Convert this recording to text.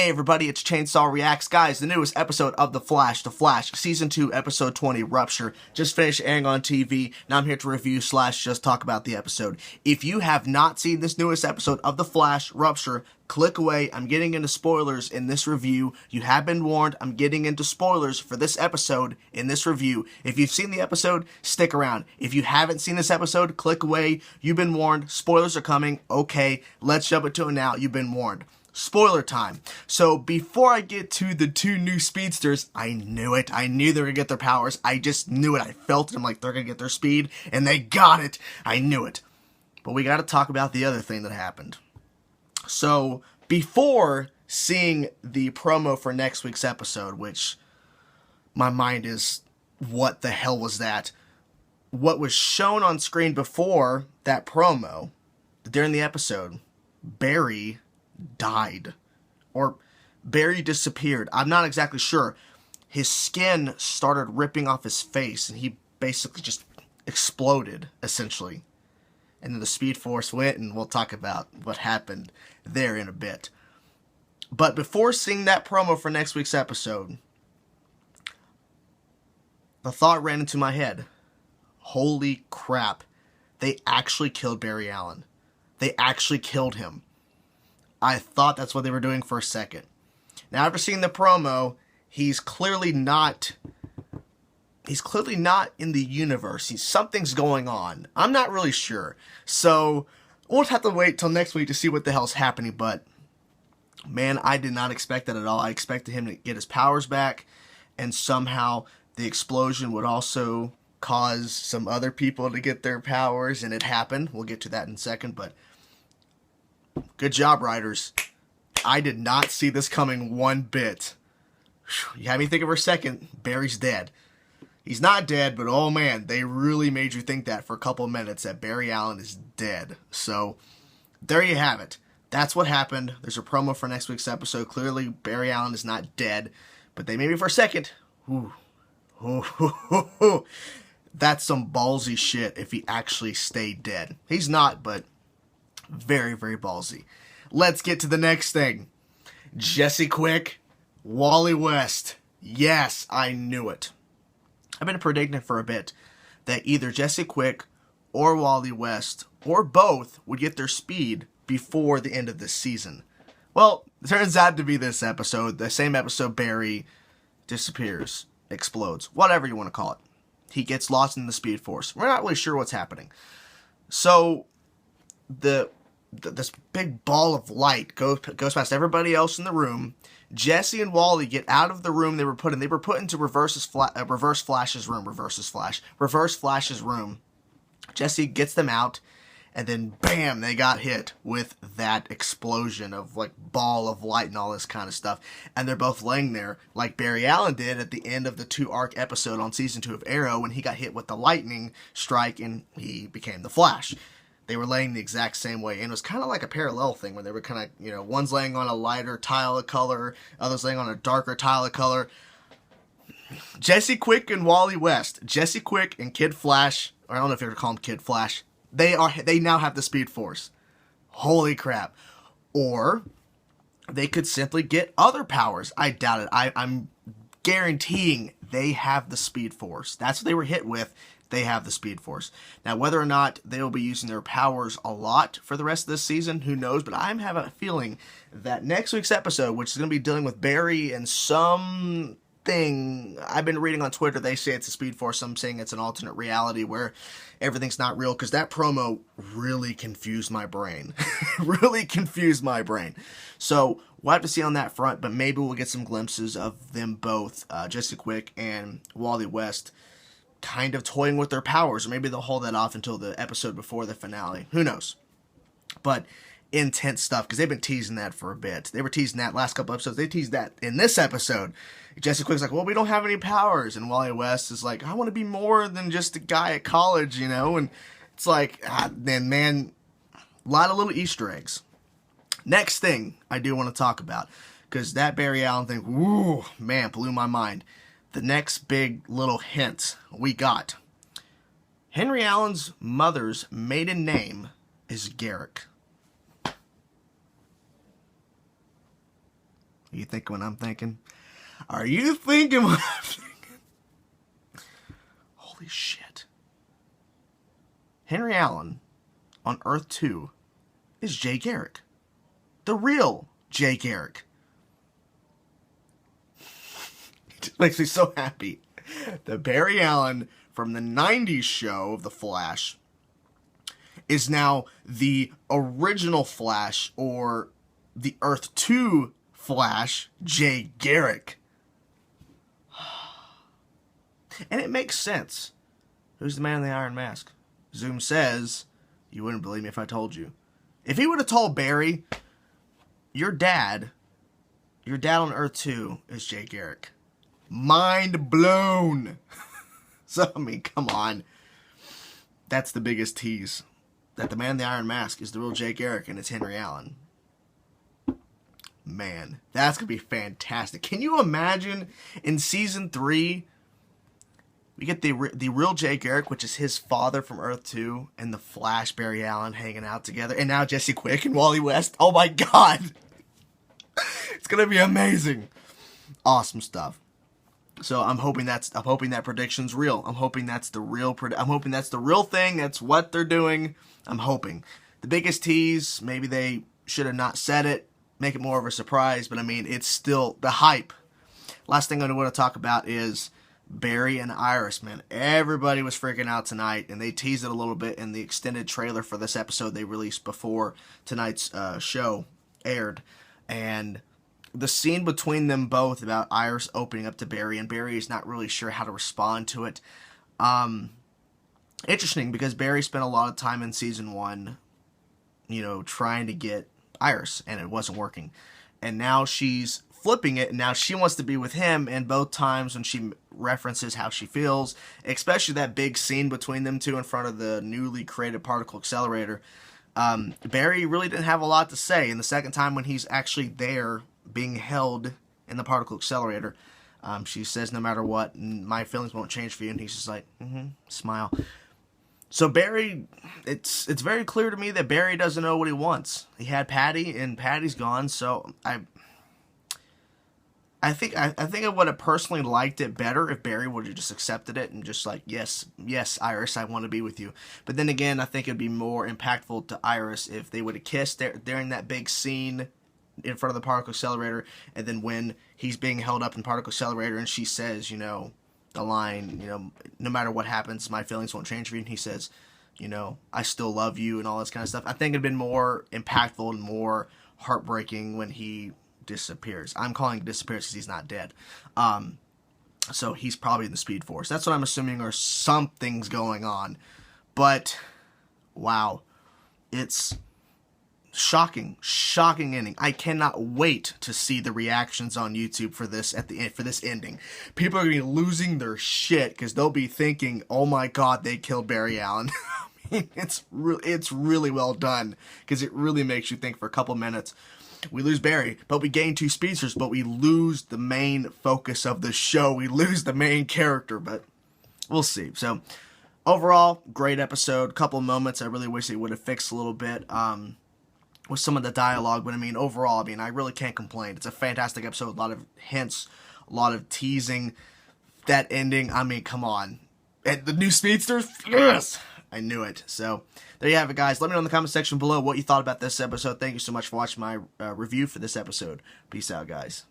Hey everybody, it's Chainsaw Reacts. Guys, the newest episode of The Flash, Season 2, Episode 20, Rupture, just finished airing on TV. Now I'm here to review / just talk about the episode. If you have not seen this newest episode of The Flash, Rupture, click away. I'm getting into spoilers in this review. You have been warned, I'm getting into spoilers for this episode in this review. If you've seen the episode, stick around. If you haven't seen this episode, click away. You've been warned, spoilers are coming. Okay, let's jump into it now. You've been warned. Spoiler time. So before I get to the two new speedsters, I knew it. I knew they were going to get their powers. I just knew it. I felt it. I'm like, they're going to get their speed, and they got it. I knew it. But we got to talk about the other thing that happened. So before seeing the promo for next week's episode, which my mind is, what the hell was that? What was shown on screen before that promo, during the episode, Barry died, or Barry disappeared. I'm not exactly sure. His skin started ripping off his face, and he basically just exploded, essentially. And then the Speed Force went, and we'll talk about what happened there in a bit. But before seeing that promo for next week's episode, the thought ran into my head. Holy crap. They actually killed Barry Allen. They actually killed him. I thought that's what they were doing for a second. Now, after seeing the promo, he's clearly not in the universe. Something's going on. I'm not really sure. So, we'll have to wait till next week to see what the hell's happening, but man, I did not expect that at all. I expected him to get his powers back, and somehow the explosion would also cause some other people to get their powers, and it happened. We'll get to that in a second, but good job, writers. I did not see this coming one bit. You had me thinking for a second, Barry's dead. He's not dead, but oh man, they really made you think that for a couple of minutes, that Barry Allen is dead. So, there you have it. That's what happened. There's a promo for next week's episode. Clearly, Barry Allen is not dead, but they made me for a second. Ooh. That's some ballsy shit if he actually stayed dead. He's not, but very, very ballsy. Let's get to the next thing. Jesse Quick, Wally West. Yes, I knew it. I've been predicting for a bit that either Jesse Quick or Wally West, or both, would get their speed before the end of this season. Well, it turns out to be this episode. The same episode Barry disappears, explodes, whatever you want to call it. He gets lost in the Speed Force. We're not really sure what's happening. So, this big ball of light goes past everybody else in the room. Jesse and Wally get out of the room they were put in. They were put into Reverse Flash's room. Jesse gets them out, and then bam, they got hit with that explosion of like ball of light and all this kind of stuff. And they're both laying there like Barry Allen did at the end of the 2-arc episode on Season 2 of Arrow when he got hit with the lightning strike and he became the Flash. They were laying the exact same way, and it was kind of like a parallel thing where they were kind of, one's laying on a lighter tile of color, others laying on a darker tile of color. Jesse Quick and Wally West, Jesse Quick and Kid Flash, or I don't know if you're going to call him Kid Flash, they now have the Speed Force. Holy crap. Or they could simply get other powers. I doubt it. I'm guaranteeing they have the Speed Force. That's what they were hit with. They have the Speed Force. Now, whether or not they will be using their powers a lot for the rest of this season, who knows? But I have a feeling that next week's episode, which is going to be dealing with Barry and something, I've been reading on Twitter, they say it's a Speed Force. Some saying it's an alternate reality where everything's not real, because that promo really confused my brain. Really confused my brain. So, we'll have to see on that front, but maybe we'll get some glimpses of them both, Jesse Quick and Wally West, kind of toying with their powers, or maybe they'll hold that off until the episode before the finale. Who knows? But intense stuff, because they've been teasing that for a bit. They were teasing that last couple episodes. They teased that in this episode. Jesse Quick's like, well, we don't have any powers. And Wally West is like, I want to be more than just a guy at college, And it's like, man, a lot of little Easter eggs. Next thing I do want to talk about, because that Barry Allen thing, woo, man, blew my mind. The next big little hint we got. Henry Allen's mother's maiden name is Garrick. Are you thinking what I'm thinking? Are you thinking what I'm thinking? Holy shit. Henry Allen on Earth 2 is Jay Garrick. The real Jay Garrick. It just makes me so happy that Barry Allen from the 90s show of The Flash is now the original Flash, or the Earth 2 Flash, Jay Garrick. And it makes sense. Who's the man in the iron mask? Zoom says, you wouldn't believe me if I told you. If he would have told Barry, your dad on Earth 2 is Jay Garrick. Mind blown. So, I mean, come on. That's the biggest tease. That the man in the iron mask is the real Jay Garrick and it's Henry Allen. Man, that's going to be fantastic. Can you imagine in Season 3, we get the real Jay Garrick, which is his father from Earth 2, and the Flash, Barry Allen, hanging out together. And now Jesse Quick and Wally West. Oh my god! It's going to be amazing. Awesome stuff. So I'm hoping that prediction's real. I'm hoping that's the real thing. That's what they're doing. I'm hoping. The biggest tease, maybe they should have not said it. Make it more of a surprise, but I mean, it's still the hype. Last thing I want to talk about is Barry and Iris, man. Everybody was freaking out tonight, and they teased it a little bit in the extended trailer for this episode they released before tonight's show aired. And the scene between them both about Iris opening up to Barry, and Barry is not really sure how to respond to it. Interesting, because Barry spent a lot of time in Season 1, trying to get Iris, and it wasn't working. And now she's flipping it, and now she wants to be with him, and both times when she references how she feels, especially that big scene between them two in front of the newly created particle accelerator, Barry really didn't have a lot to say. And the second time when he's actually there, being held in the particle accelerator, she says, no matter what, my feelings won't change for you, and he's just like, smile. So Barry, it's very clear to me that Barry doesn't know what he wants. He had Patty, and Patty's gone. So I think I would have personally liked it better if Barry would have just accepted it and just like, yes, Iris, I want to be with you. But then again, I think it'd be more impactful to Iris if they would have kissed during that big scene in front of the particle accelerator, and then when he's being held up in particle accelerator, and she says, the line, no matter what happens, my feelings won't change for you. And he says, I still love you and all this kind of stuff. I think it'd been more impactful and more heartbreaking when he disappears. I'm calling it disappears because he's not dead. So he's probably in the Speed Force. That's what I'm assuming, or something's going on. But, wow. It's shocking ending. I cannot wait to see the reactions on YouTube for this for this ending. People are going to be losing their shit because they'll be thinking, "Oh my god, they killed Barry Allen." I mean, it's really well done because it really makes you think for a couple minutes. We lose Barry, but we gain 2 speedsters, but we lose the main focus of the show. We lose the main character, but we'll see. So overall, great episode. Couple moments I really wish they would have fixed a little bit. With some of the dialogue, but I mean, overall, I really can't complain. It's a fantastic episode, a lot of hints, a lot of teasing. That ending, come on. And the new speedsters, yes! I knew it. So, there you have it, guys. Let me know in the comment section below what you thought about this episode. Thank you so much for watching my review for this episode. Peace out, guys.